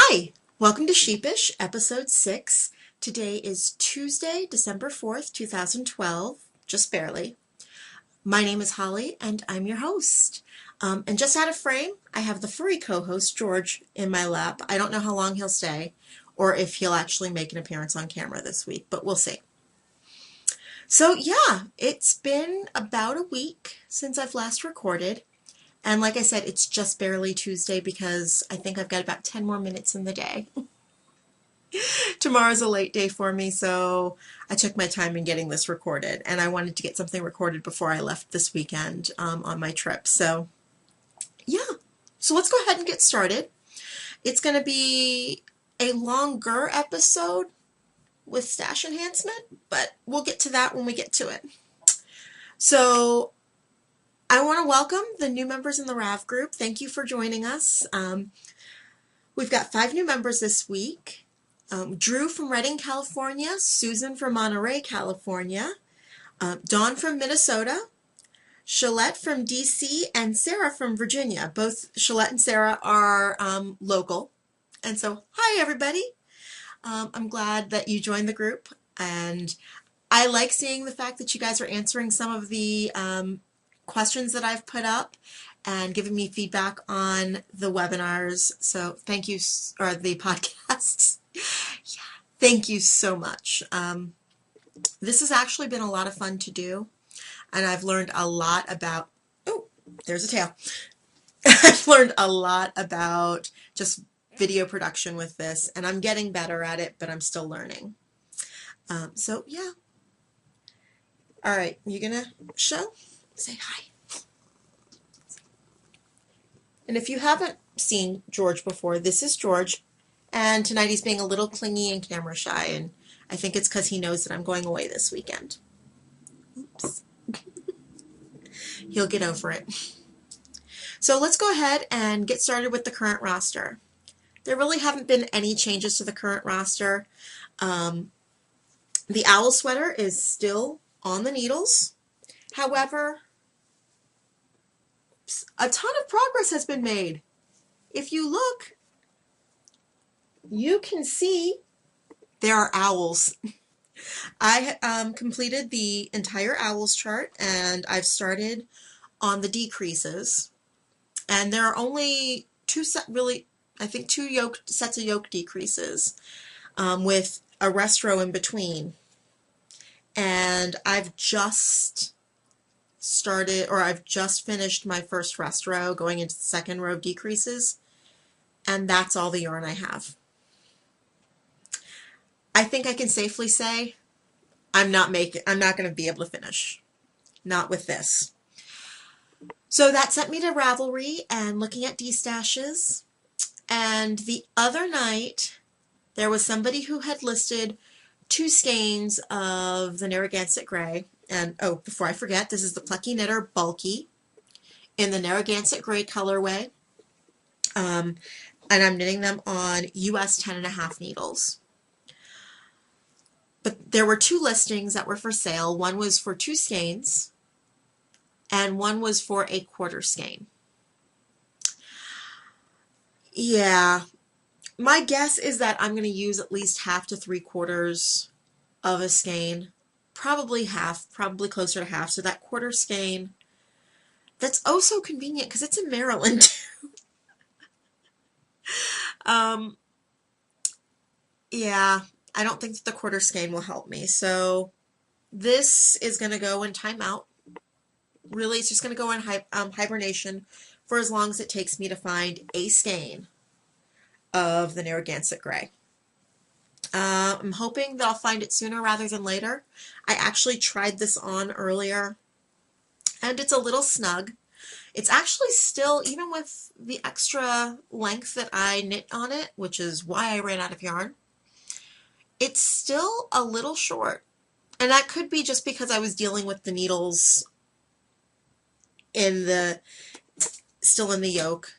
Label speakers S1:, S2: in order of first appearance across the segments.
S1: Hi, welcome to Sheepish, episode 6. Today is Tuesday, December 4th, 2012, just barely. My name is Holly, and I'm your host. And just out of frame, I have the furry co-host, George, in my lap. I don't know how long he'll stay, or if he'll actually make an appearance on camera this week, but we'll see. So yeah, it's been about a week since I've last recorded. And like I said, it's just barely Tuesday because I think I've got about 10 more minutes in the day. Tomorrow's a late day for me, so I took my time in getting this recorded. And I wanted to get something recorded before I left this weekend on my trip. So yeah, so let's go ahead and get started. It's going to be a longer episode with stash enhancement, but we'll get to that when we get to it. So I want to welcome the new members in the RAV group. Thank you for joining us. We've got 5 new members this week. Drew from Redding, California, Susan from Monterey, California, Dawn from Minnesota, Shalette from DC, and Sarah from Virginia. Both Shalette and Sarah are local. And so, hi everybody. I'm glad that you joined the group, and I like seeing the fact that you guys are answering some of the questions that I've put up and giving me feedback on the webinars. So thank you, or the podcasts. Yeah, thank you so much. This has actually been a lot of fun to do, and I've learned a lot about, oh, there's a tail. I've learned a lot about just video production with this, and I'm getting better at it, but I'm still learning. So yeah. All right, you gonna show? Say hi. And if you haven't seen George before, this is George. And tonight he's being a little clingy and camera shy, and I think it's because he knows that I'm going away this weekend. Oops. He'll get over it. So let's go ahead and get started with the current roster. There really haven't been any changes to the current roster. The owl sweater is still on the needles. However, a ton of progress has been made. If you look, you can see there are owls. I completed the entire owls chart, and I've started on the decreases. And there are only two sets of yoke decreases with a rest row in between. And I've just finished my first rest row, going into the second row of decreases, and that's all the yarn I have. I think I can safely say I'm not going to be able to finish. Not with this. So that sent me to Ravelry and looking at destashes. And the other night, there was somebody who had listed 2 skeins of the Narragansett Gray. And, oh, before I forget, this is the Plucky Knitter Bulky in the Narragansett Gray colorway. And I'm knitting them on US 10.5 needles. But there were 2 listings that were for sale. One was for 2 skeins, and one was for a 1/4 skein. Yeah, my guess is that I'm going to use at least half to 3/4 of a skein. Probably half, probably closer to half. So that 1/4 skein, that's oh so convenient because it's in Maryland too. Yeah, I don't think that the 1/4 skein will help me. So this is going to go in timeout. Really, it's just going to go in hibernation for as long as it takes me to find a skein of the Narragansett Gray. I'm hoping that I'll find it sooner rather than later. I actually tried this on earlier, and it's a little snug. It's actually still, even with the extra length that I knit on it, which is why I ran out of yarn, it's still a little short. And that could be just because I was dealing with the needles still in the yoke.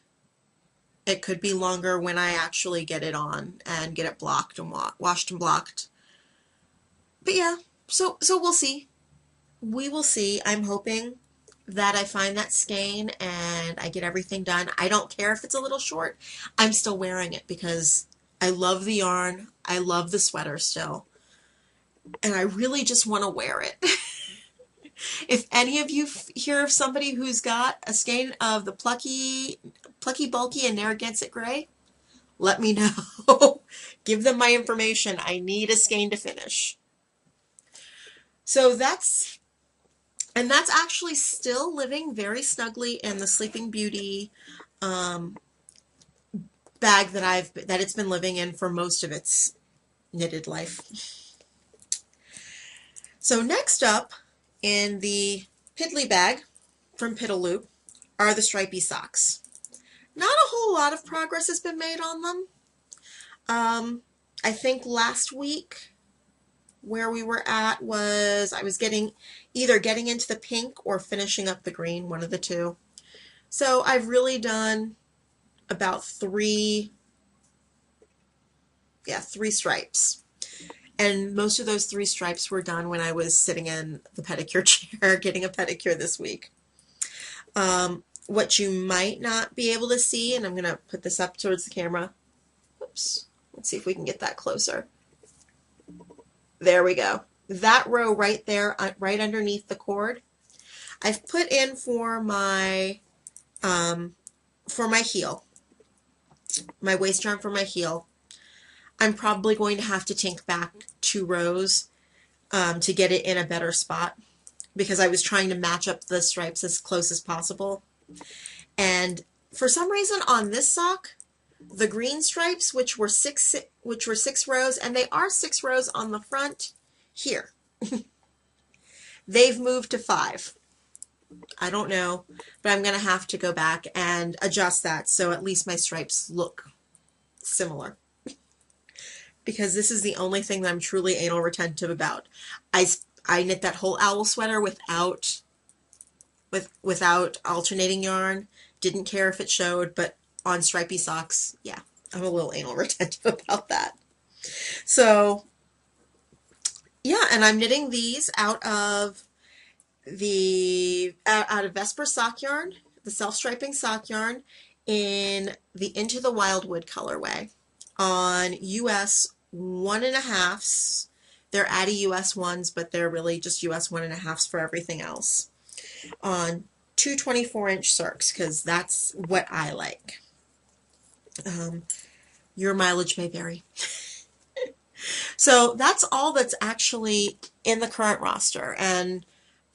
S1: It could be longer when I actually get it on and get it blocked and washed and blocked. But yeah, so we'll see. We will see. I'm hoping that I find that skein and I get everything done. I don't care if it's a little short. I'm still wearing it because I love the yarn. I love the sweater still. And I really just want to wear it. If any of you hear of somebody who's got a skein of the Plucky Bulky and Narragansett Gray, let me know. Give them my information. I need a skein to finish. So that's actually still living very snugly in the Sleeping Beauty bag that it's been living in for most of its knitted life. So next up in the Piddly bag from Piddaloop are the Stripey Socks. Not a whole lot of progress has been made on them. I think last week where we were at was I was either getting into the pink or finishing up the green, one of the two. So I've really done about three stripes. And most of those 3 stripes were done when I was sitting in the pedicure chair getting a pedicure this week. What you might not be able to see, and I'm going to put this up towards the camera. Oops. Let's see if we can get that closer. There we go. That row right there, right underneath the cord, I've put in for my heel, my waist yarn for my heel. I'm probably going to have to tink back 2 rows to get it in a better spot because I was trying to match up the stripes as close as possible. And for some reason on this sock, the green stripes, which were 6 rows, and they are 6 rows on the front here, they've moved to 5. I don't know, but I'm going to have to go back and adjust that so at least my stripes look similar. Because this is the only thing that I'm truly anal retentive about. I knit that whole owl sweater without alternating yarn. Didn't care if it showed, but on Stripey Socks, yeah, I'm a little anal retentive about that. So yeah, and I'm knitting these out of Vesper sock yarn, the self-striping sock yarn, in the Into the Wildwood colorway on US 1.5s. They're Addy US ones, but they're really just US 1.5s for everything else. On 2 24-inch circs, because that's what I like. Your mileage may vary. So that's all that's actually in the current roster, and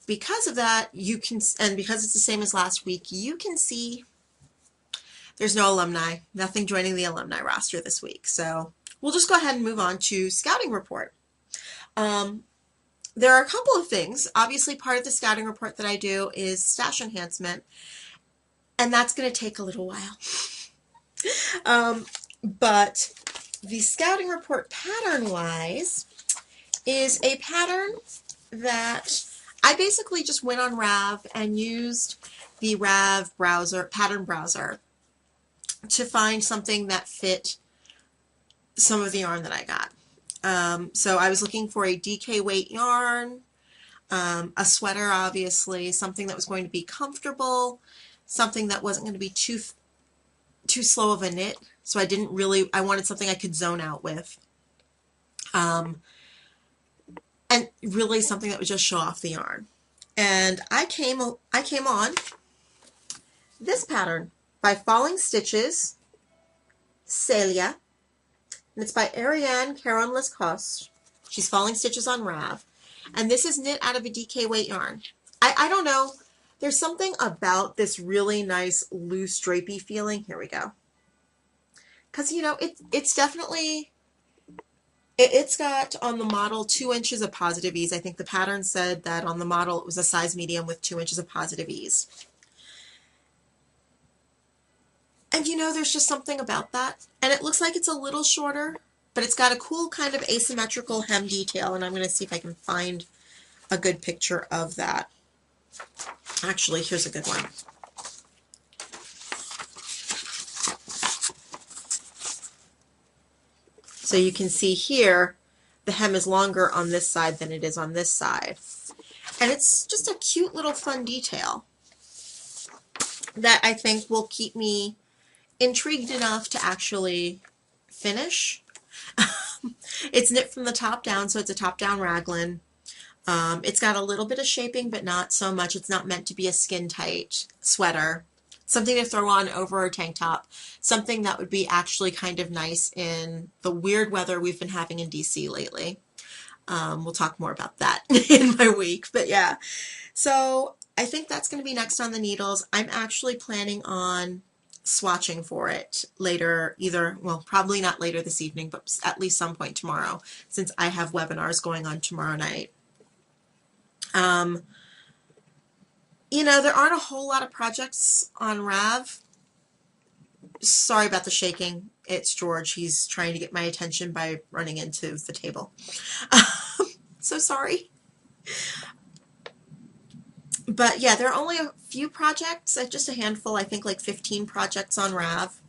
S1: because of that, and because it's the same as last week, you can see there's no alumni, nothing joining the alumni roster this week. So we'll just go ahead and move on to scouting report. There are a couple of things. Obviously, part of the scouting report that I do is stash enhancement, and that's going to take a little while. But the scouting report pattern-wise is a pattern that I basically just went on Rav and used the Rav pattern browser to find something that fit some of the yarn that I got. So I was looking for a DK weight yarn, a sweater obviously, something that was going to be comfortable, something that wasn't going to be too slow of a knit. So I wanted something I could zone out with. And really something that would just show off the yarn. And I came on this pattern by Falling Stitches, Celia, and it's by Ariane Caron Lescoste. She's Falling Stitches on Rav. And this is knit out of a DK weight yarn. I don't know, there's something about this really nice loose drapey feeling. Here we go. Because, you know, it's definitely, it's got on the model 2 inches of positive ease. I think the pattern said that on the model it was a size medium with 2 inches of positive ease. And you know, there's just something about that. And it looks like it's a little shorter, but it's got a cool kind of asymmetrical hem detail, and I'm going to see if I can find a good picture of that. Actually, here's a good one. So you can see here, the hem is longer on this side than it is on this side. And it's just a cute little fun detail that I think will keep me intrigued enough to actually finish. It's knit from the top down, so it's a top-down raglan. It's got a little bit of shaping, but not so much. It's not meant to be a skin-tight sweater. Something to throw on over a tank top. Something that would be actually kind of nice in the weird weather we've been having in DC lately. We'll talk more about that in my week, but yeah. So I think that's going to be next on the needles. I'm actually planning on swatching for it later, well, probably not later this evening, but at least some point tomorrow, since I have webinars going on tomorrow night. You know, there aren't a whole lot of projects on Rav. Sorry about the shaking. It's George. He's trying to get my attention by running into the table. So sorry. But yeah, there are only a few projects, just a handful, I think like 15 projects on Rav.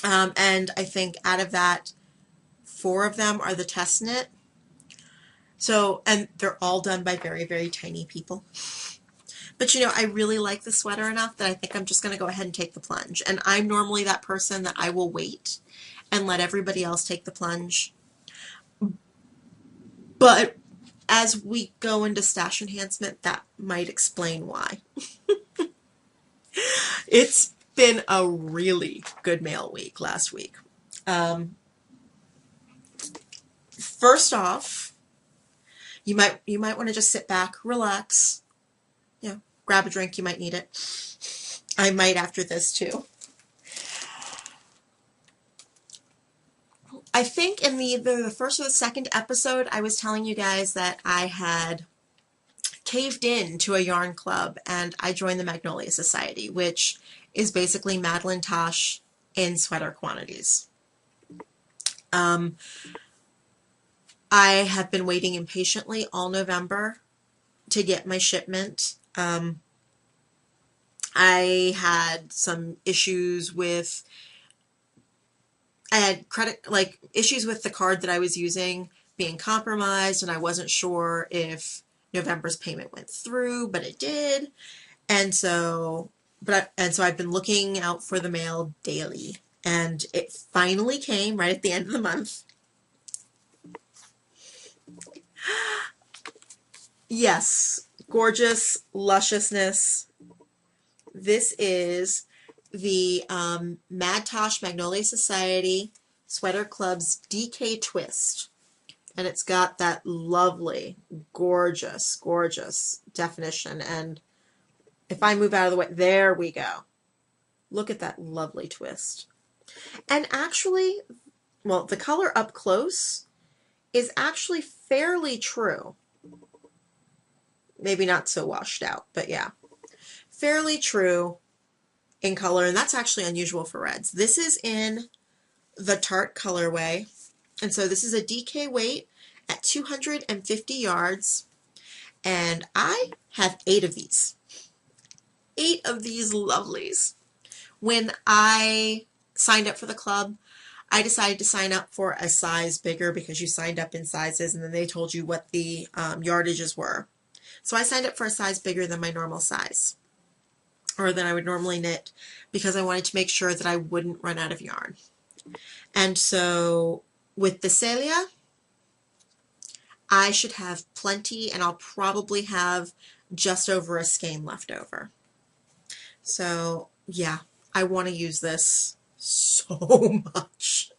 S1: And I think out of that, 4 of them are the test knit. So, and they're all done by very, very tiny people. But you know, I really like the sweater enough that I think I'm just going to go ahead and take the plunge. And I'm normally that person that I will wait and let everybody else take the plunge. But as we go into stash enhancement, that might explain why. It's been a really good mail week last week. First off, you might want to just sit back, relax, you know, grab a drink. You might need it. I might after this too. I think in either the first or the second episode, I was telling you guys that I had caved in to a yarn club and I joined the Magnolia Society, which is basically MadTosh in sweater quantities. I have been waiting impatiently all November to get my shipment. I had some issues with issues with the card that I was using being compromised, and I wasn't sure if November's payment went through, but it did. And so I've been looking out for the mail daily, and it finally came right at the end of the month. Yes, gorgeous lusciousness. This is the MadTosh Magnolia Society Sweater Club's DK Twist. And it's got that lovely, gorgeous, gorgeous definition. And if I move out of the way, there we go. Look at that lovely twist. And actually, well, the color up close is actually fairly true. Maybe not so washed out, but yeah. Fairly true in color, and that's actually unusual for reds. This is in the Tarte colorway, and so this is a DK weight at 250 yards, and I have 8 of these. 8 of these lovelies. When I signed up for the club, I decided to sign up for a size bigger because you signed up in sizes, and then they told you what the yardages were. So I signed up for a size bigger than my normal size, or than I would normally knit, because I wanted to make sure that I wouldn't run out of yarn. And so with the Celia, I should have plenty, and I'll probably have just over a skein left over. So yeah, I want to use this so much.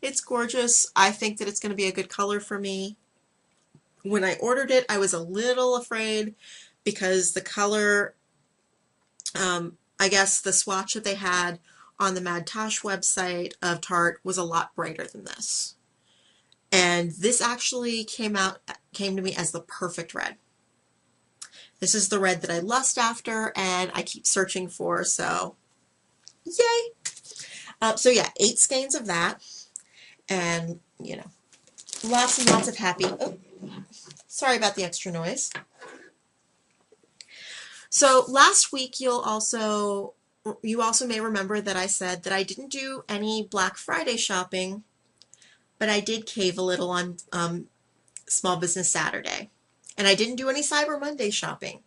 S1: It's gorgeous. I think that it's going to be a good color for me. When I ordered it, I was a little afraid because the color, I guess the swatch that they had on the MadTosh website of Tarte was a lot brighter than this. And this actually came to me as the perfect red. This is the red that I lust after and I keep searching for, so yay! So yeah, 8 skeins of that, and you know, lots and lots of happy. Oh, sorry about the extra noise. So last week you also may remember that I said that I didn't do any Black Friday shopping, but I did cave a little on Small Business Saturday. And I didn't do any Cyber Monday shopping.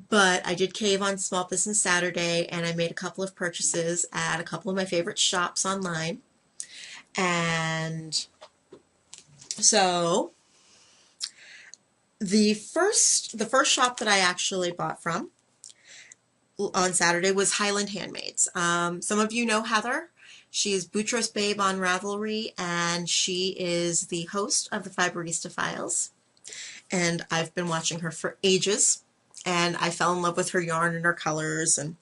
S1: But I did cave on Small Business Saturday and I made a couple of purchases at a couple of my favorite shops online. And so the first shop that I actually bought from on Saturday was Highland Handmaids. Some of you know Heather. She is Boutros Babe on Ravelry, and she is the host of the Fibernymph Files. And I've been watching her for ages, and I fell in love with her yarn and her colors. And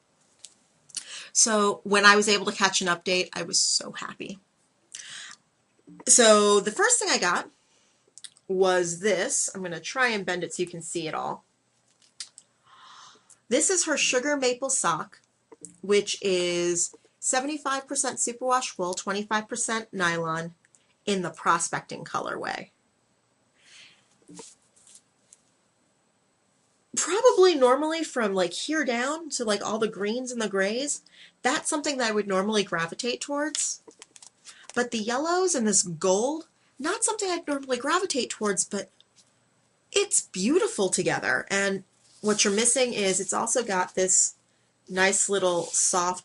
S1: so when I was able to catch an update, I was so happy. So the first thing I got was this. I'm going to try and bend it so you can see it all. This is her Sugar Maple Sock, which is 75% superwash wool, 25% nylon in the prospecting colorway. Probably normally from like here down to like all the greens and the grays, that's something that I would normally gravitate towards. But the yellows and this gold, not something I'd normally gravitate towards, but it's beautiful together. And what you're missing is it's also got this nice little soft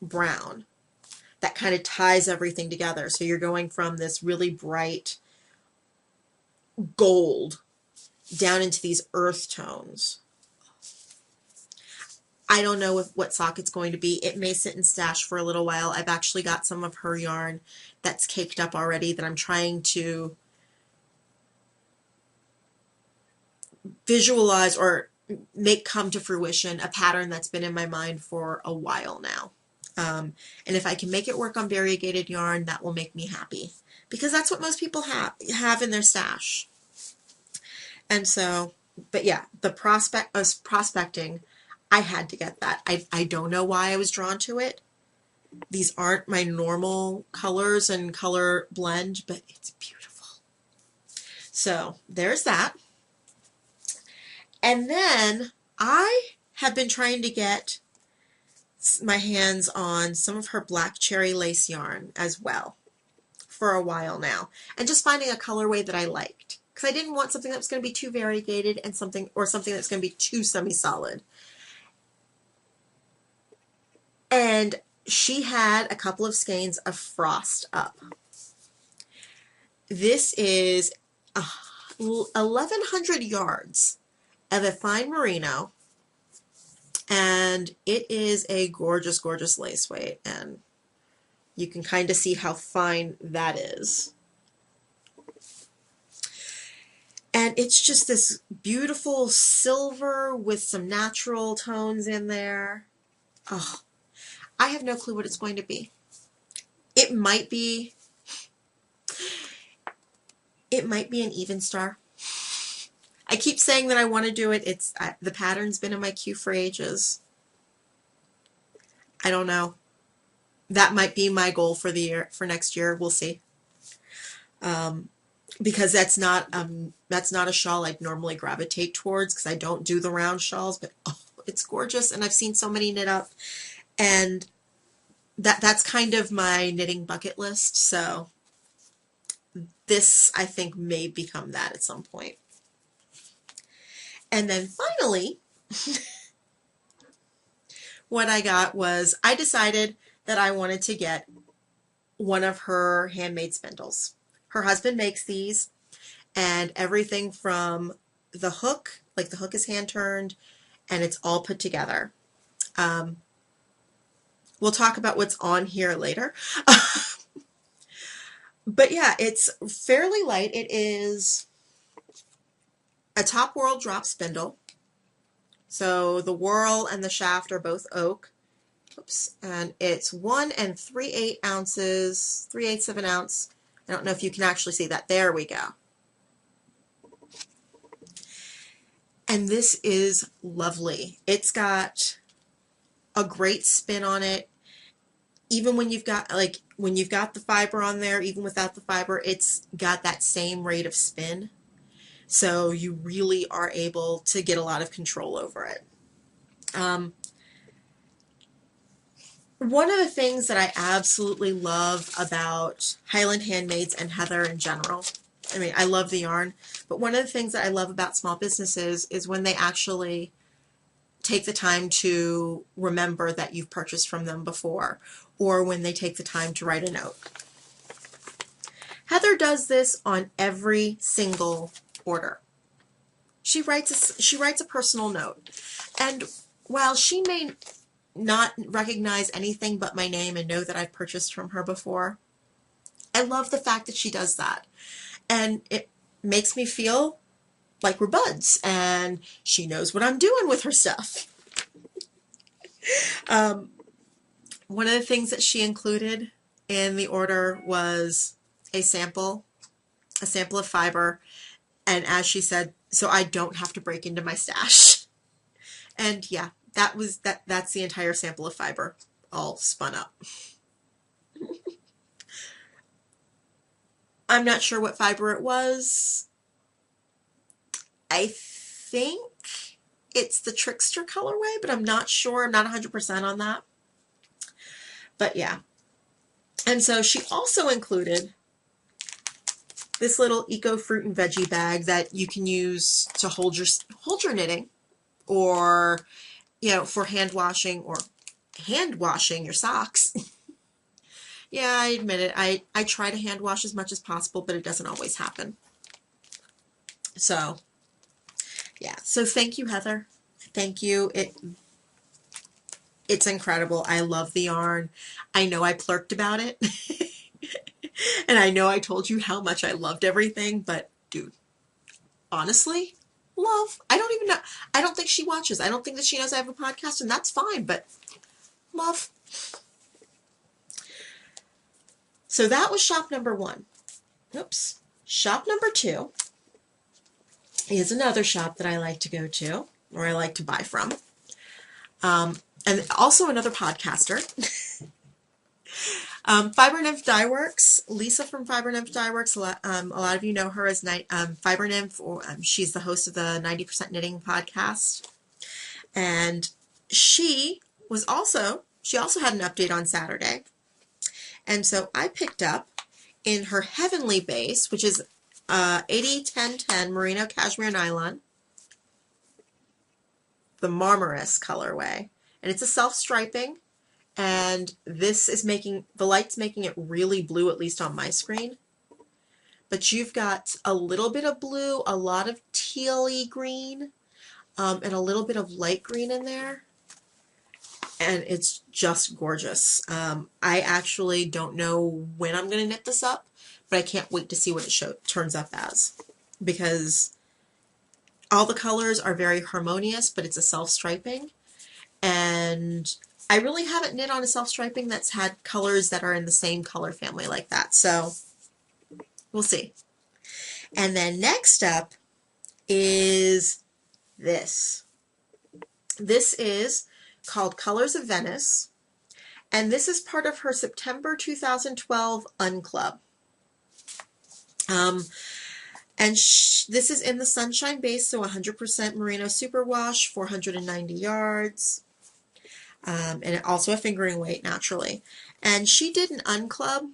S1: brown that kind of ties everything together. So you're going from this really bright gold down into these earth tones. I don't know what sock it's going to be. It may sit and stash for a little while. I've actually got some of her yarn that's caked up already that I'm trying to visualize or make come to fruition, a pattern that's been in my mind for a while now. And if I can make it work on variegated yarn, that will make me happy, because that's what most people have in their stash. And so, but yeah, the prospecting, I had to get that. I don't know why I was drawn to it. These aren't my normal colors and color blend, but it's beautiful. So there's that. And then I have been trying to get my hands on some of her black cherry lace yarn as well for a while now, and just finding a colorway that I liked, because I didn't want something that was going to be too variegated and something that's going to be too semi-solid. And she had a couple of skeins of frost up. This is 1,100 yards of a fine merino, and it is a gorgeous, gorgeous lace weight, and you can kind of see how fine that is. And it's just this beautiful silver with some natural tones in there. Oh, I have no clue what it's going to be. It might be an even star. I keep saying that I want to do it. The pattern's been in my queue for ages. I don't know. That might be my goal for the year, for next year. We'll see. Because that's not a shawl I'd normally gravitate towards, because I don't do the round shawls. But oh, it's gorgeous, and I've seen so many knit up, and that's kind of my knitting bucket list. So this, I think, may become that at some point. And then finally, what I got was, I decided that I wanted to get one of her handmade spindles. Her husband makes these, and everything from the hook, like the hook is hand turned, and it's all put together. We'll talk about what's on here later. But yeah, it's fairly light. It is a top whorl drop spindle. So the whorl and the shaft are both oak. Oops. And it's 1 3/8 ounces, 3/8 of an ounce. I don't know if you can actually see that. There we go. And this is lovely. It's got a great spin on it. Even when you've got the fiber on there, even without the fiber, it's got that same rate of spin. So you really are able to get a lot of control over it. One of the things that I absolutely love about Highland Handmaids and Heather in general, I mean, I love the yarn, but one of the things that I love about small businesses is when they actually take the time to remember that you've purchased from them before, or when they take the time to write a note. Heather does this on every single order. She writes a personal note, and while she may not recognize anything but my name and know that I've purchased from her before, I love the fact that she does that, and it makes me feel like we're buds, and she knows what I'm doing with her stuff. One of the things that she included in the order was a sample of fiber, and as she said, so I don't have to break into my stash. And yeah, that's the entire sample of fiber all spun up. I'm not sure what fiber it was. I think it's the Trickster colorway, but I'm not sure. I'm not 100% on that. But yeah. And so she also included this little eco fruit and veggie bag that you can use to hold your knitting, or for hand washing your socks. Yeah, I admit it. I try to hand wash as much as possible, but it doesn't always happen. So yeah, so thank you, Heather. Thank you. It's incredible. I love the yarn. I know I plurked about it. And I know I told you how much I loved everything, but dude, honestly, love. I don't even know. I don't think she watches. I don't think that she knows I have a podcast, and that's fine, but love. So that was shop number 1. Oops. Shop number 2 is another shop that I like to go to, or I like to buy from. And also another podcaster. Fibernymph Dye Works. Lisa from Fibernymph Dye Works. A lot of you know her as Fibernymph, or she's the host of the 90% Knitting podcast. And she also had an update on Saturday. And so I picked up in her Heavenly base, which is 80-10-10 Merino Cashmere Nylon, the Marmaris colorway. And it's a self-striping, and this is the light's making it really blue, at least on my screen. But you've got a little bit of blue, a lot of tealy green, and a little bit of light green in there. And it's just gorgeous. I actually don't know when I'm going to knit this up, but I can't wait to see what it turns up as, because all the colors are very harmonious, but it's a self-striping. And I really haven't knit on a self-striping that's had colors that are in the same color family like that. So we'll see. And then next up is this. This is called Colors of Venice, and this is part of her September 2012 Unclub. And this is in the Sunshine base, so 100% merino superwash, 490 yards, and also a fingering weight naturally. And she did an Unclub,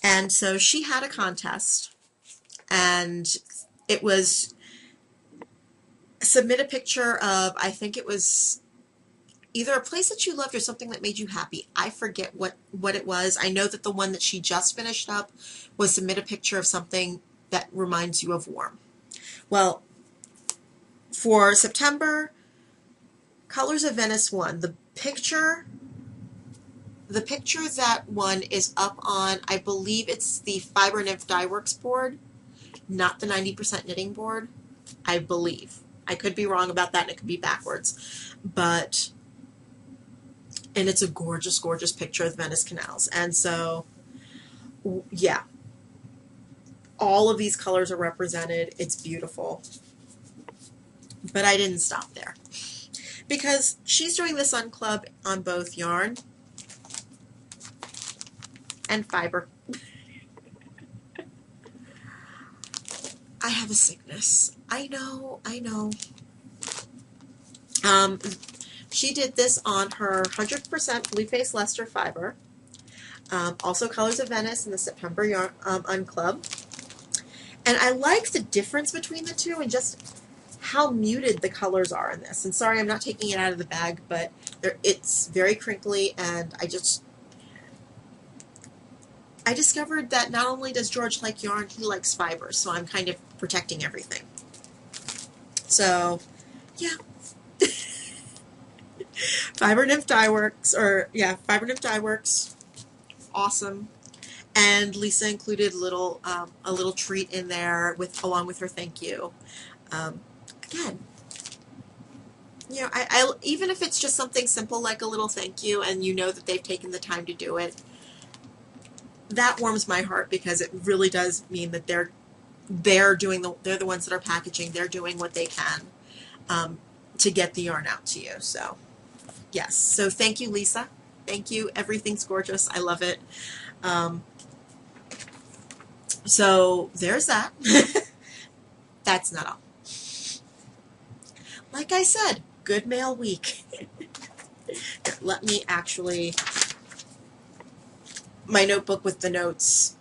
S1: and so she had a contest, and it was submit a picture of, I think it was either a place that you loved or something that made you happy. I forget what it was. I know that the one that she just finished up was submit a picture of something that reminds you of warm. Well, for September, Colors of Venice won. The picture that won is up on, I believe it's the Fibernymph Dye Works board, not the 90% knitting board, I believe. I could be wrong about that, and it could be backwards. And it's a gorgeous, gorgeous picture of the Venice canals. And so, yeah, all of these colors are represented. It's beautiful. But I didn't stop there, because she's doing this Unclub on both yarn and fiber. I have a sickness. I know. She did this on her 100% Blue Face Leicester fiber. Also Colors of Venice in the September Unclub. And I like the difference between the two, and just how muted the colors are in this. And sorry, I'm not taking it out of the bag, but it's very crinkly, and I discovered that not only does George like yarn, he likes fiber, so I'm kind of protecting everything. So, yeah. Fibernymph Dye Works, Fibernymph Dye Works, awesome. And Lisa included a little treat in there along with her thank you. Again, you know, I even if it's just something simple like a little thank you, and you know that they've taken the time to do it, that warms my heart, because it really does mean that they're the ones that are packaging. They're doing what they can to get the yarn out to you. So yes, so thank you, Lisa. Thank you. Everything's gorgeous. I love it. So there's that. That's not all. Like I said, good mail week. Let me actually, my notebook with the notes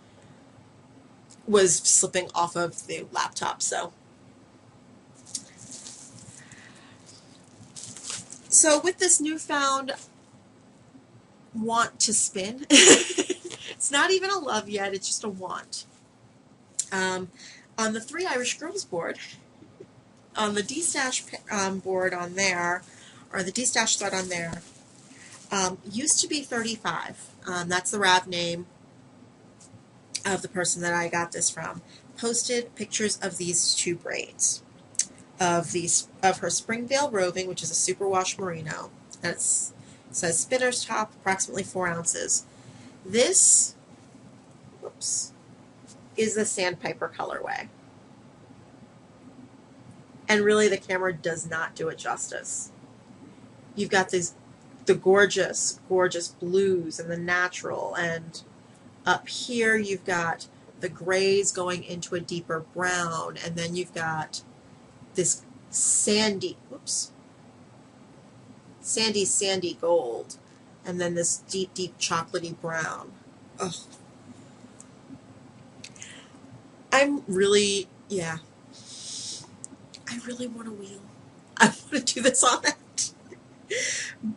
S1: was slipping off of the laptop, so. So with this newfound want to spin, it's not even a love yet, it's just a want. On the 3 Irish Girls board, on the D-Stash board on there, or the D-Stash thread on there, used to be 35. That's the RAV name of the person that I got this from. Posted pictures of these 2 braids. Of her Springvale Roving, which is a superwash merino. And it says spinner's top, approximately 4 ounces. This, whoops, is the Sandpiper colorway. And really the camera does not do it justice. You've got the gorgeous, gorgeous blues and the natural, and up here you've got the grays going into a deeper brown, and then you've got this sandy gold, and then this deep, deep chocolatey brown. Ugh. I'm really, yeah. I really want a wheel. I want to do this on it.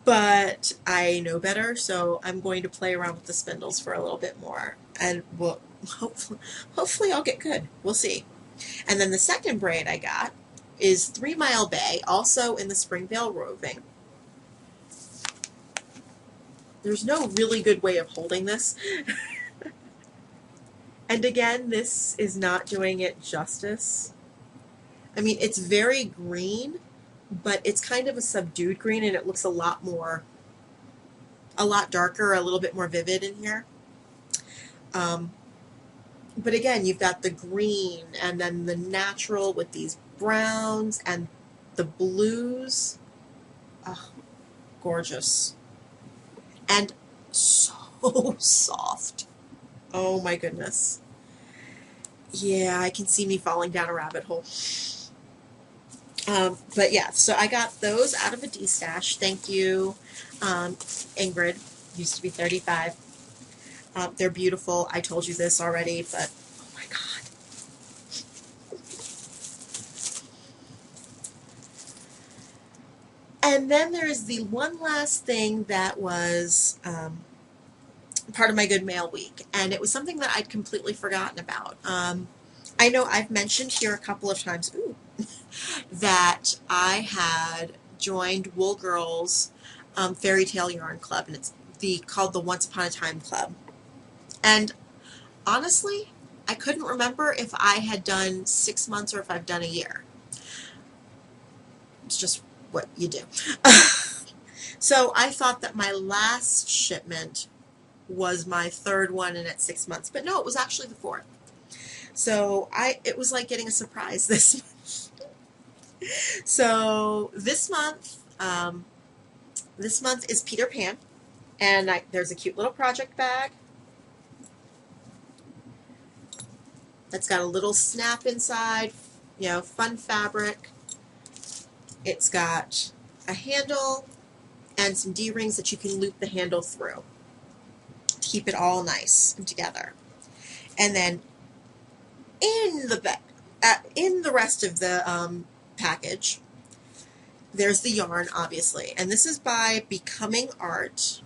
S1: But I know better, so I'm going to play around with the spindles for a little bit more. And we'll, hopefully I'll get good. We'll see. And then the second braid I got is 3 Mile Bay, also in the Springvale Roving. There's no really good way of holding this. And again, this is not doing it justice. I mean, it's very green, but it's kind of a subdued green, and it looks a lot darker, a little bit more vivid in here. But again, you've got the green, and then the natural with these browns and the blues. Oh, gorgeous. And so soft. Oh my goodness. Yeah, I can see me falling down a rabbit hole. But yeah, so I got those out of a D-Stash. Thank you, Ingrid. Used to be 35. They're beautiful. I told you this already, but oh my God. And then there's the one last thing that was part of my Good Mail week, and it was something that I'd completely forgotten about. I know I've mentioned here a couple of times that I had joined Wool Girls Fairy Tale Yarn Club, and it's called the Once Upon a Time Club. And honestly, I couldn't remember if I had done 6 months or if I've done a year. It's just what you do. So I thought that my last shipment was my 3rd one, and at 6 months, but no, it was actually the 4th. So it was like getting a surprise this month. So this month is Peter Pan, and there's a cute little project bag that's got a little snap inside, you know, fun fabric. It's got a handle and some D-rings that you can loop the handle through to keep it all nice and together. And then in the rest of the package. There's the yarn, obviously, and this is by Becoming Art.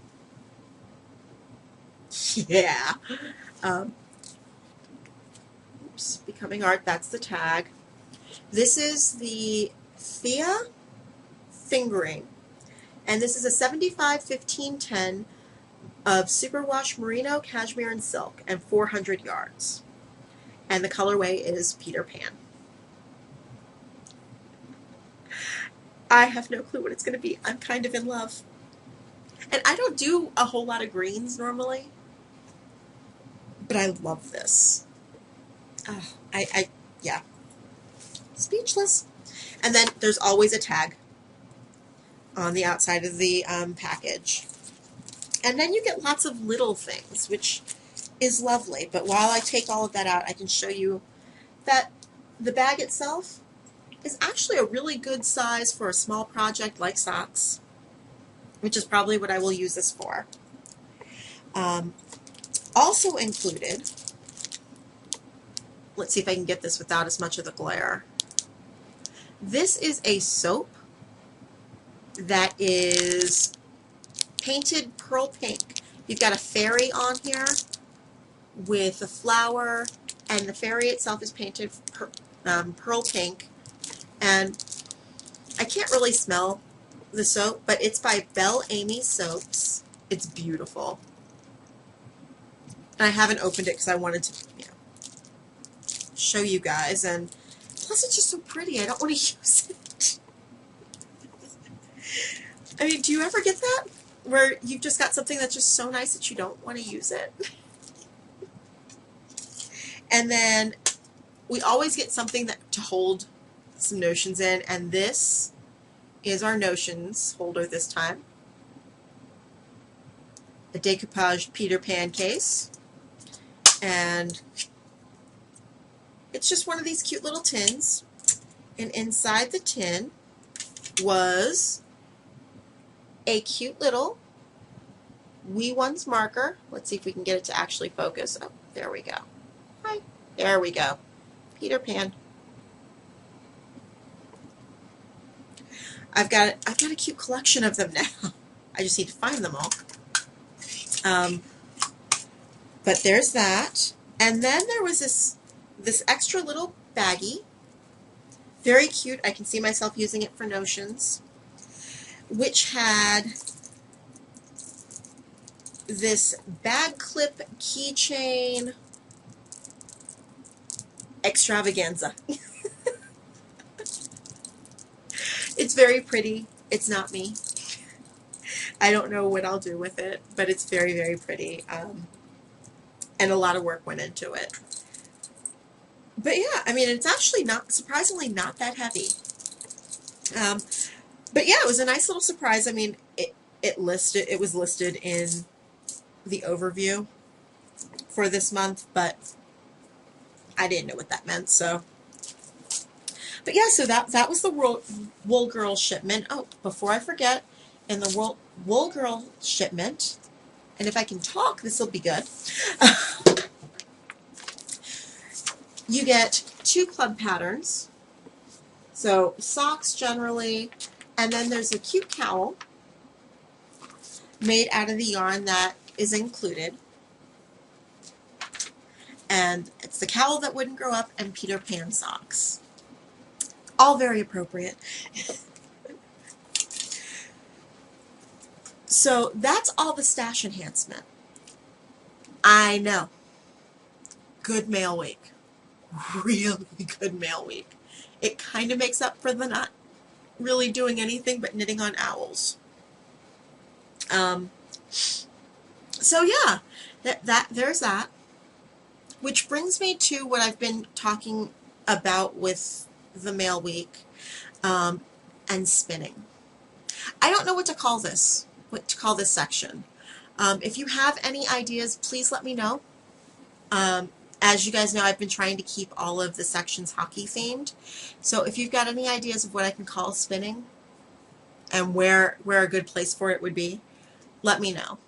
S1: Yeah. Um, oops, Becoming Art, that's the tag. This is the Thea Fingering, and this is a 75-15-10 of superwash merino, cashmere, and silk, and 400 yards. And the colorway is Peter Pan. I have no clue what it's going to be. I'm kind of in love. And I don't do a whole lot of greens normally, but I love this. Oh, yeah, speechless. And then there's always a tag on the outside of the package. And then you get lots of little things, which is lovely. But while I take all of that out, I can show you that the bag itself is actually a really good size for a small project like socks, which is probably what I will use this for. Also included, let's see if I can get this without as much of the glare. This is a soap that is painted pearl pink. You've got a fairy on here with a flower, and the fairy itself is painted pearl pink. And I can't really smell the soap, but it's by Belle Amy Soaps. It's beautiful. And I haven't opened it because I wanted to, show you guys, and plus it's just so pretty. I don't want to use it. I mean, do you ever get that? Where you've just got something that's just so nice that you don't want to use it? And then we always get something to hold some notions in, and this is our notions holder this time. A decoupage Peter Pan case. And it's just one of these cute little tins. And inside the tin was a cute little Wee Ones marker. Let's see if we can get it to actually focus. Oh, there we go. Hi. There we go. Peter Pan. I've got a cute collection of them now. I just need to find them all. But there's that. And then there was this extra little baggie. Very cute. I can see myself using it for notions. Which had this bag clip keychain extravaganza. It's very pretty. It's not me. I don't know what I'll do with it, but it's very, very pretty. And a lot of work went into it. But yeah, I mean, it's actually surprisingly not that heavy. But yeah, it was a nice little surprise. I mean, it was listed in the overview for this month, but I didn't know what that meant, so. But yeah, so that was the Wool Girl shipment. Oh, before I forget, in the Wool Girl shipment, and if I can talk, this will be good. You get 2 club patterns. So socks generally, and then there's a cute cowl made out of the yarn that is included. And it's the cowl that wouldn't grow up and Peter Pan socks. All very appropriate. So that's all the stash enhancement. I know. Good mail week. Really good mail week. It kind of makes up for the not really doing anything but knitting on owls. So yeah, there's that. Which brings me to what I've been talking about with the mail week, and spinning. I don't know what to call this section. If you have any ideas, please let me know. As you guys know, I've been trying to keep all of the sections hockey themed. So if you've got any ideas of what I can call spinning and where a good place for it would be, let me know.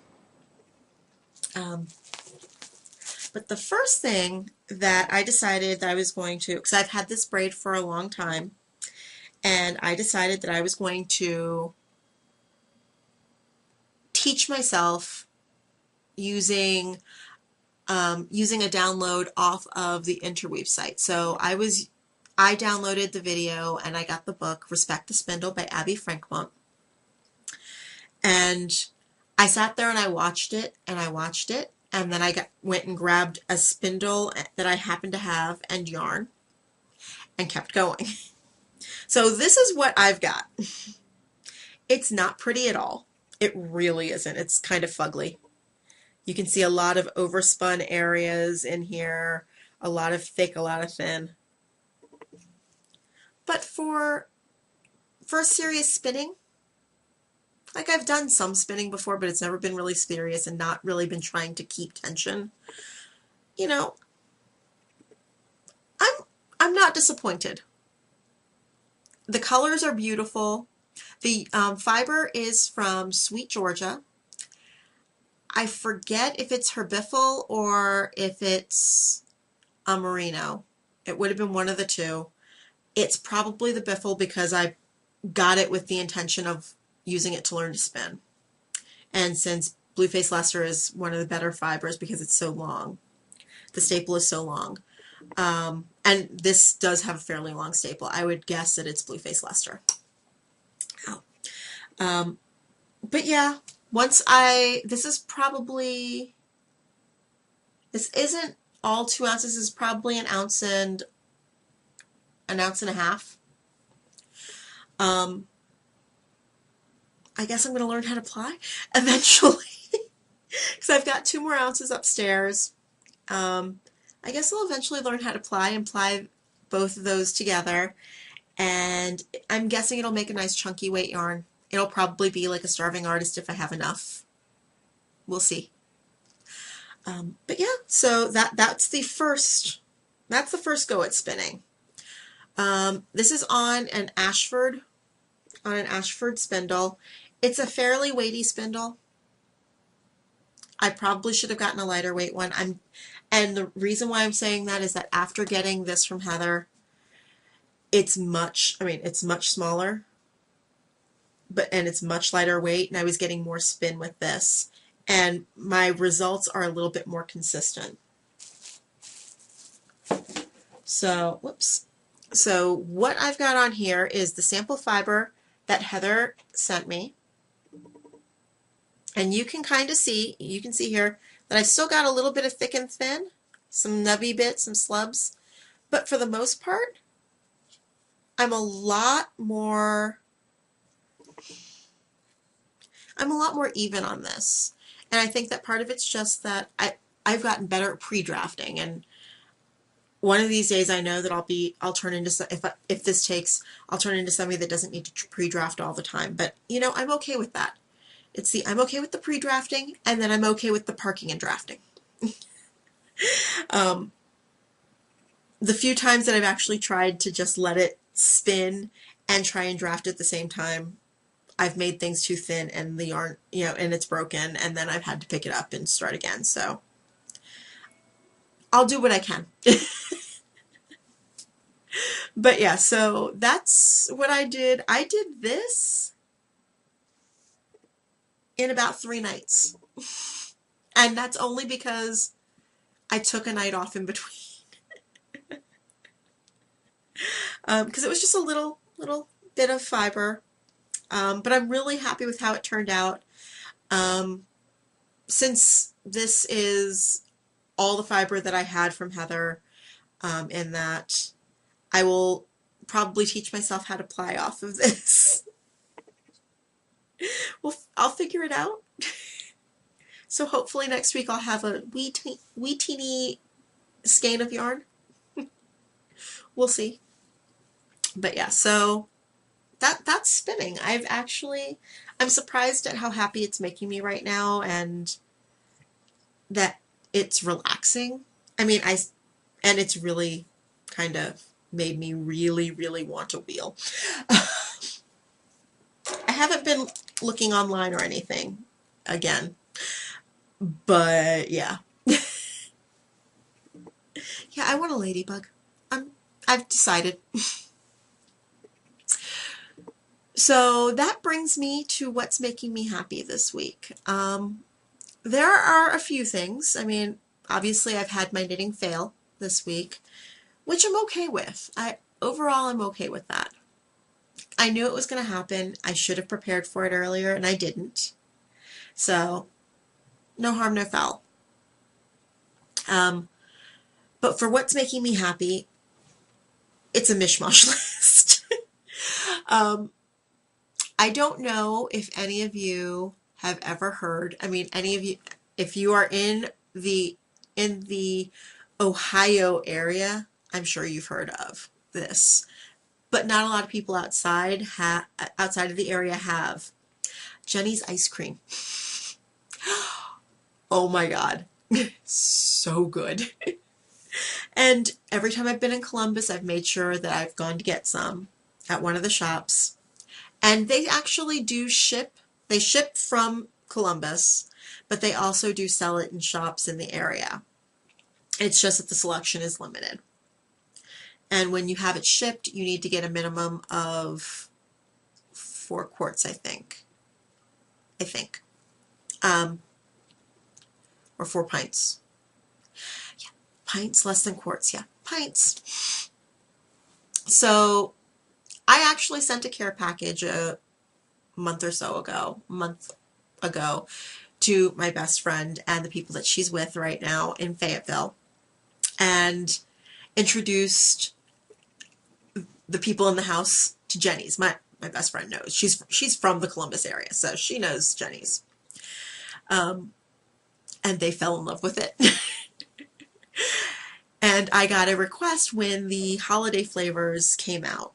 S1: But the first thing that I decided that I was going to, because I've had this braid for a long time, and I decided that I was going to teach myself using using a download off of the Interweave site. So I downloaded the video and I got the book Respect the Spindle by Abby Frankmont, and I sat there and I watched it and I watched it, and then went and grabbed a spindle that I happened to have and yarn and kept going. So this is what I've got. It's not pretty at all. It really isn't. It's kind of fugly. You can see a lot of overspun areas in here, a lot of thick, a lot of thin. But for serious spinning, like I've done some spinning before, but it's never been really serious and not really been trying to keep tension. You know, I'm not disappointed. The colors are beautiful. The fiber is from Sweet Georgia. I forget if it's her biffle or if it's a merino. It would have been one of the two. It's probably the biffle because I got it with the intention of using it to learn to spin. And since Blueface Leicester is one of the better fibers because it's so long, the staple is so long, and this does have a fairly long staple, I would guess that it's Blueface Leicester. Oh. But yeah, this isn't all 2 ounces, this is probably an ounce and a half. I guess I'm going to learn how to ply eventually because I've got 2 more ounces upstairs. I guess I'll eventually learn how to ply and ply both of those together, and I'm guessing it'll make a nice chunky weight yarn. It'll probably be like a Starving Artist if I have enough. We'll see. But yeah, so that's the first go at spinning. This is on an Ashford spindle. It's a fairly weighty spindle. I probably should have gotten a lighter weight one. And the reason why I'm saying that is that after getting this from Heather, it's much smaller, and it's much lighter weight, and I was getting more spin with this, and my results are a little bit more consistent. So, whoops. So what I've got on here is the sample fiber that Heather sent me. And you can see here that I've still got a little bit of thick and thin, some nubby bits, some slubs, but for the most part, I'm a lot more even on this. And I think that part of it's just that I've gotten better at pre-drafting, and one of these days I know that I'll turn into, if this takes, I'll turn into somebody that doesn't need to pre-draft all the time. But I'm okay with that. I'm okay with the pre-drafting, and then I'm okay with the parking and drafting. The few times that I've actually tried to just let it spin and try and draft at the same time, I've made things too thin and the yarn, and it's broken, and then I've had to pick it up and start again. So I'll do what I can. But yeah, so that's what I did. I did this in about 3 nights. And that's only because I took a night off in between. Because it was just a little bit of fiber. But I'm really happy with how it turned out. Since this is all the fiber that I had from Heather, in that I will probably teach myself how to ply off of this. Well, I'll figure it out. So hopefully next week I'll have a wee teeny skein of yarn. We'll see. But yeah, so that's spinning. I'm surprised at how happy it's making me right now, and that it's relaxing. I mean, and it's really kind of made me really, really want to wheel. I haven't been looking online or anything again, but yeah. Yeah, I want a ladybug. I've decided. So that brings me to what's making me happy this week. There are a few things. I mean, obviously I've had my knitting fail this week, which I'm okay with. Overall I'm okay with that. I knew it was going to happen. I should have prepared for it earlier, and I didn't. So, no harm, no foul. But for what's making me happy, it's a mishmash list. I don't know if any of you have ever heard, I mean, any of you, if you are in the Ohio area, I'm sure you've heard of this. But not a lot of people outside of the area have Jenny's ice cream. Oh my God. So good. And every time I've been in Columbus, I've made sure that I've gone to get some at one of the shops. And they actually do ship. They ship from Columbus, but they also do sell it in shops in the area. It's just that the selection is limited. And when you have it shipped, you need to get a minimum of 4 quarts, I think. Or 4 pints. Yeah, pints, less than quarts, yeah, pints. So I actually sent a care package a month ago to my best friend and the people that she's with right now in Fayetteville, and introduced the people in the house to Jenny's. My best friend knows. She's from the Columbus area, so she knows Jenny's. And they fell in love with it. And I got a request when the holiday flavors came out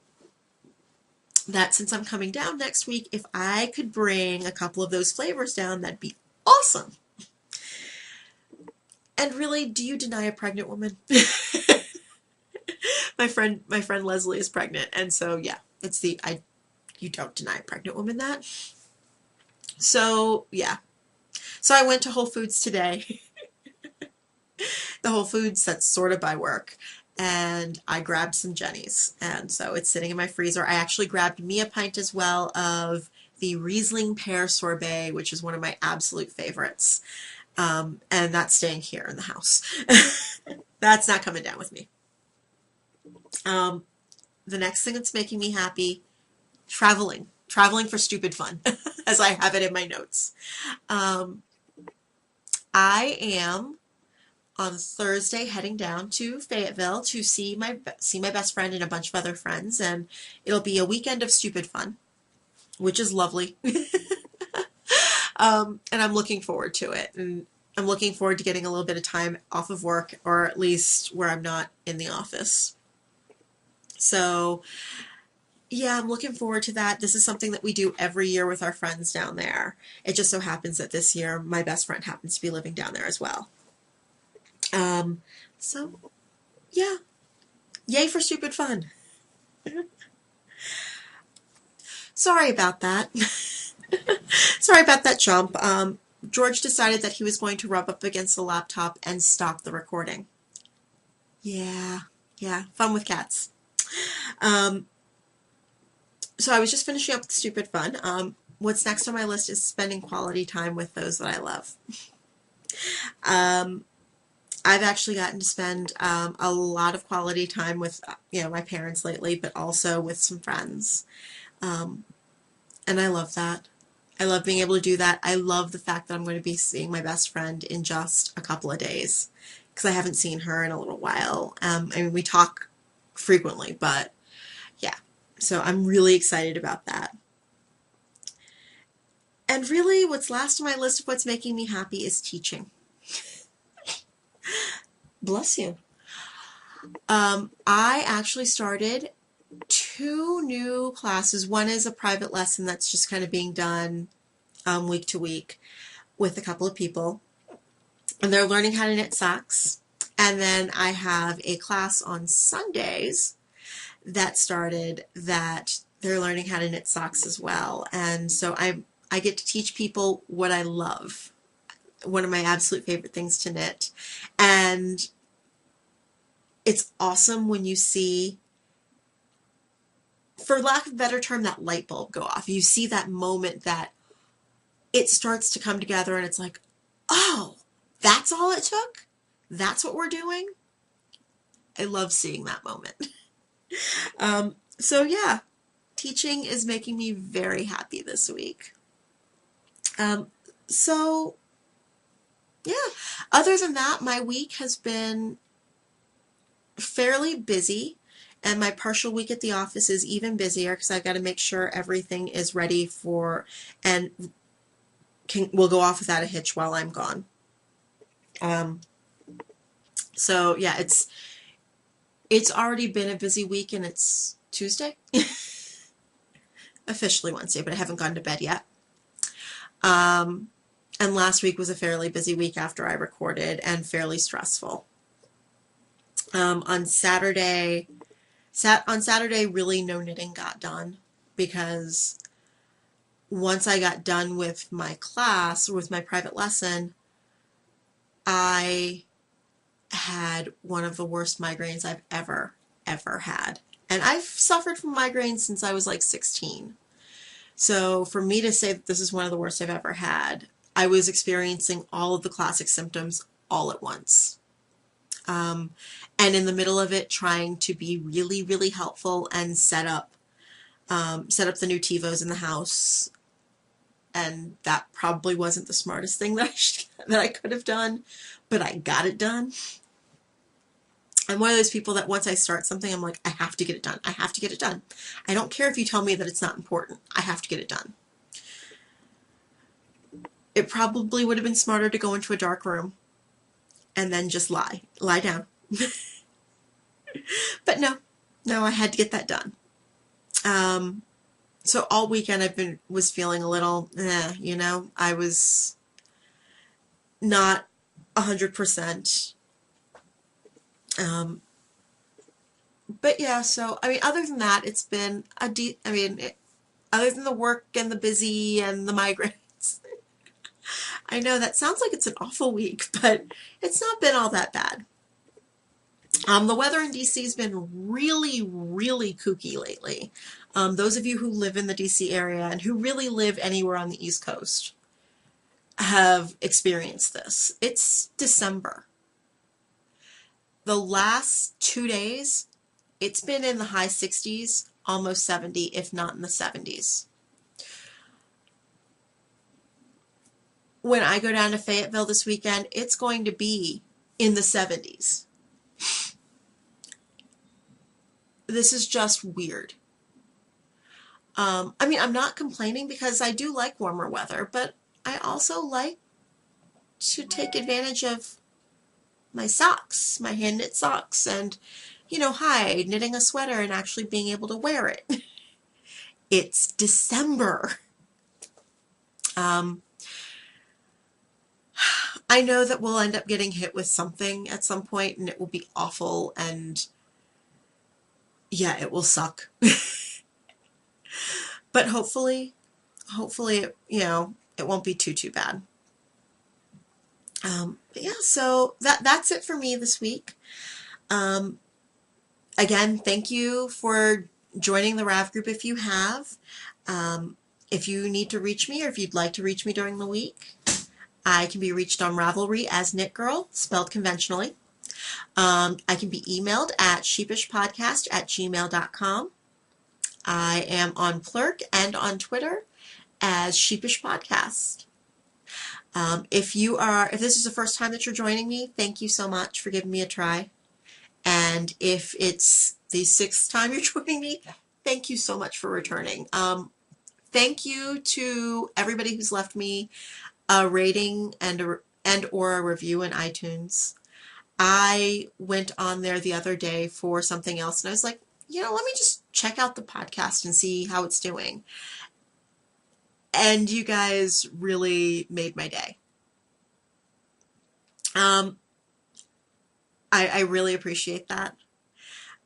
S1: that since I'm coming down next week, if I could bring a couple of those flavors down, that'd be awesome. And really, do you deny a pregnant woman? My friend Leslie is pregnant, and so yeah, you don't deny a pregnant woman that. So yeah. So I went to Whole Foods today. The Whole Foods that's sort of by work, and I grabbed some Jenny's, and so it's sitting in my freezer. I actually grabbed me a pint as well of the Riesling pear sorbet, which is one of my absolute favorites, and that's staying here in the house. That's not coming down with me. The next thing that's making me happy, traveling for stupid fun, as I have it in my notes. I am on Thursday heading down to Fayetteville to see my best friend and a bunch of other friends, and it'll be a weekend of stupid fun, which is lovely. And I'm looking forward to it, and I'm looking forward to getting a little bit of time off of work, or at least where I'm not in the office. So yeah, I'm looking forward to that. This is something that we do every year with our friends down there. It just so happens that this year my best friend happens to be living down there as well. So yeah, yay for stupid fun. Sorry about that. Sorry about that jump. George decided that he was going to rub up against the laptop and stop the recording. Yeah, fun with cats. So I was just finishing up with stupid fun. What's next on my list is spending quality time with those that I love. I've actually gotten to spend a lot of quality time with my parents lately, but also with some friends. And I love that. I love being able to do that. I love the fact that I'm going to be seeing my best friend in just a couple of days, because I haven't seen her in a little while. I mean, we talk frequently, but yeah. So I'm really excited about that. And really, what's last on my list of what's making me happy is teaching. Bless you. I actually started 2 new classes. One is a private lesson that's just kind of being done week to week with a couple of people, and they're learning how to knit socks. And then I have a class on Sundays that started that they're learning how to knit socks as well. And so I get to teach people what I love, one of my absolute favorite things to knit. And it's awesome when you see for lack of a better term, that light bulb go off. You see that moment that it starts to come together and it's like, oh, that's all it took? That's what we're doing? I love seeing that moment. So yeah, teaching is making me very happy this week. So yeah, other than that, my week has been fairly busy, and my partial week at the office is even busier because I've got to make sure everything is ready for and will go off without a hitch while I'm gone. So yeah, it's already been a busy week, and it's Tuesday. Officially Wednesday, but I haven't gone to bed yet. And last week was a fairly busy week after I recorded and fairly stressful. On Saturday, really no knitting got done because once I got done with my class, or with my private lesson, I had one of the worst migraines I've ever had. And I've suffered from migraines since I was like 16. So for me to say that this is one of the worst I've ever had, I was experiencing all of the classic symptoms all at once. And in the middle of it, trying to be really, really helpful and set up the new TiVos in the house. And that probably wasn't the smartest thing that I could have done, but I got it done. I'm one of those people that once I start something, I'm like, I have to get it done. I have to get it done. I don't care if you tell me that it's not important. I have to get it done. It probably would have been smarter to go into a dark room and then just lie down. But no, I had to get that done. So all weekend was feeling a little, I was not 100%. But yeah, so, other than that, it's been other than the work and the busy and the migraines. I know that sounds like it's an awful week, but it's not been all that bad. The weather in DC has been really, really kooky lately. Those of you who live in the DC area and who really live anywhere on the East Coast have experienced this. It's December. The last 2 days, it's been in the high 60s, almost 70, if not in the 70s. When I go down to Fayetteville this weekend, it's going to be in the 70s. This is just weird. I'm not complaining because I do like warmer weather, but I also like to take advantage of my socks, my hand knit socks, and, knitting a sweater and actually being able to wear it. It's December. I know that we'll end up getting hit with something at some point, and it will be awful, and yeah, it will suck. But hopefully, it won't be too bad. But yeah, so that's it for me this week. Again, thank you for joining the RAV group if you have. If you need to reach me, or if you'd like to reach me during the week, I can be reached on Ravelry as Knit Girl, spelled conventionally. I can be emailed at sheepishpodcast@gmail.com. I am on Plurk and on Twitter as Sheepish Podcast. If this is the first time that you're joining me, thank you so much for giving me a try. And if it's the 6th time you're joining me, thank you so much for returning. Thank you to everybody who's left me a rating and or a review in iTunes. I went on there the other day for something else, and I was like, let me just check out the podcast and see how it's doing. And you guys really made my day. I really appreciate that.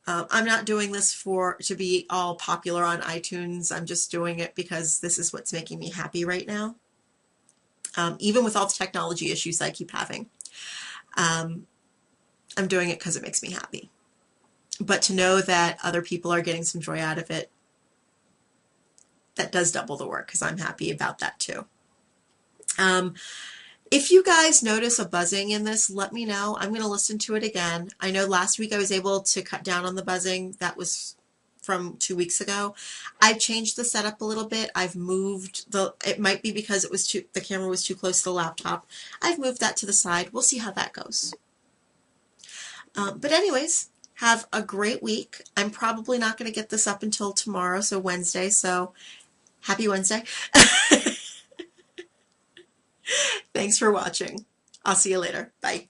S1: I'm not doing this to be all popular on iTunes. I'm just doing it because this is what's making me happy right now. Even with all the technology issues I keep having. I'm doing it because it makes me happy. But to know that other people are getting some joy out of it that does double the work because I'm happy about that too. If you guys notice a buzzing in this, let me know. I'm going to listen to it again. I know last week I was able to cut down on the buzzing. That was from 2 weeks ago. I've changed the setup a little bit. I've moved it might be because the camera was too close to the laptop. I've moved that to the side. We'll see how that goes. But anyways, have a great week. I'm probably not going to get this up until tomorrow, so Wednesday, so happy Wednesday. Thanks for watching. I'll see you later. Bye.